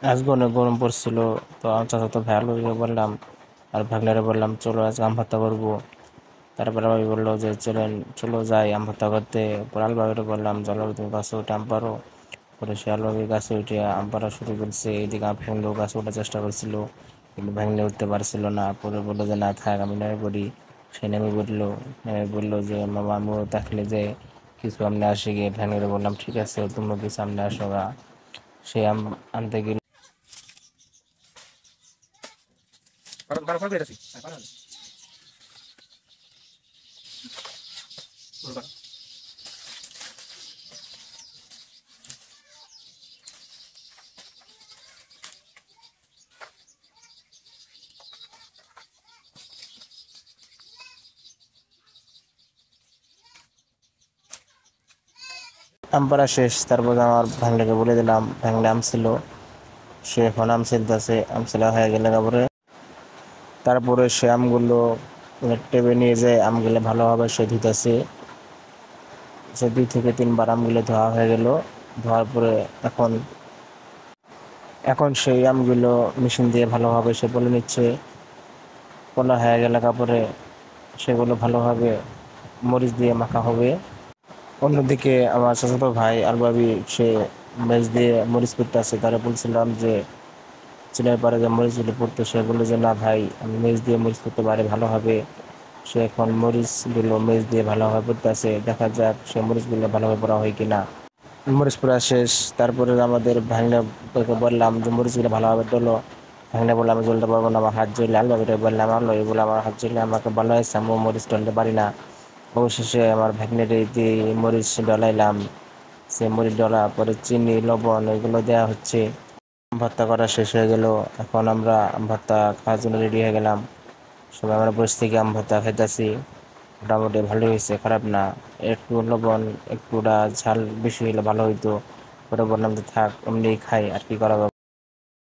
আজকে অনেক গরম পড়ছিল। তো আমার চাচাতো ভাইয়াকে বললাম আর ভাগ্নারে বললাম চলো আজকে আম ভর্তা করবো। তারপরে ভাবি বললো যে চলেন চলো যাই আম ভর্তা করতে। পরে আলবাবিরে বললাম চলো তুমি গাছে উঠে আম পারো। পরে সে আলবাবি গাছে উঠে আম পাড়া শুরু করছে। এইদিকে আম ভাঙলেও গাছে ওঠার চেষ্টা করছিল, কিন্তু ভাঙলে উঠতে পারছিল না। পরে বললো যে না থাক আমি নেমে পড়ি। সে নেমে পড়লো। নেমে বললো যে মামা আমিও থাকলে যে কিছু সামনে আসে গিয়ে ভাঙলে বললাম ঠিক আছে তোমরা কি সামনে আসো গা। সে আম আনতে গেল। আম পাড়া শেষ। তারপর আমার ভাঙলেকে বলে দিলাম, ভাঙলে আম ছিল, সে এখন আম ছিলতেছে। আম ছিলা হয়ে গেলে তারপরে সে আমগুলো টেবে নিয়ে যায়। আমগুলো ভালোভাবে সে ধুতেছে। সে 2 থেকে 3 বার আমগুলো ধোয়া হয়ে গেল। ধোয়ার পরে এখন এখন সেই আমগুলো মেশিন দিয়ে ভালোভাবে সে বলে নিচ্ছে। পোলা হয়ে গেলে কাপড়ে সেগুলো ভালোভাবে মরিচ দিয়ে মাখা হবে। অন্যদিকে আমার চাচাতো ভাই আলবাবি সে মেজ দিয়ে মরিচ করতে আছে। তারা বলছিলাম যে চিনার পারে যে মরিচগুলো পড়তো, সে বললো যে না ভাই আমি মেজ দিয়ে মরিচ করতে পারে ভালো হবে। সে এখন মরিচগুলো মেজ দিয়ে ভালোভাবে পড়তে আছে। দেখা যাক সে মরিচগুলো ভালোভাবে পড়া হয় কিনা। মরিচ পোড়া শেষ। তারপরে আমাদের ভাঙনা বললাম যে মরিচগুলো ভালোভাবে তোলো। ভাঙনা বললাম আমি জ্বলতে পারবো না, আমার হাত জ্বলে। আলবাবিটা বললাম আলো বলে আমার হাত জ্বলে, আমাকে ভালো হয়েছে আমি মরিচ টলতে পারি না। অবশেষে আমার ভাগ্নেরে দিয়ে মরিচ ডলাইলাম। সে মরিচ ডলা পরে চিনি লবণ এগুলো দেওয়া হচ্ছে। আম ভর্তা করা শেষ হয়ে গেল। এখন আমরা আম ভর্তা খাওয়ার জন্য রেডি হয়ে গেলাম। সবাই আমরা বসে থেকে আম ভর্তা খাইতেছি। মোটামুটি ভালোই হয়েছে, খারাপ না। একটু লবণ একটুটা ঝাল বেশি হলে ভালো হইতো। পরে বললাম যে থাক এমনি খাই, আর কি করা যাবে।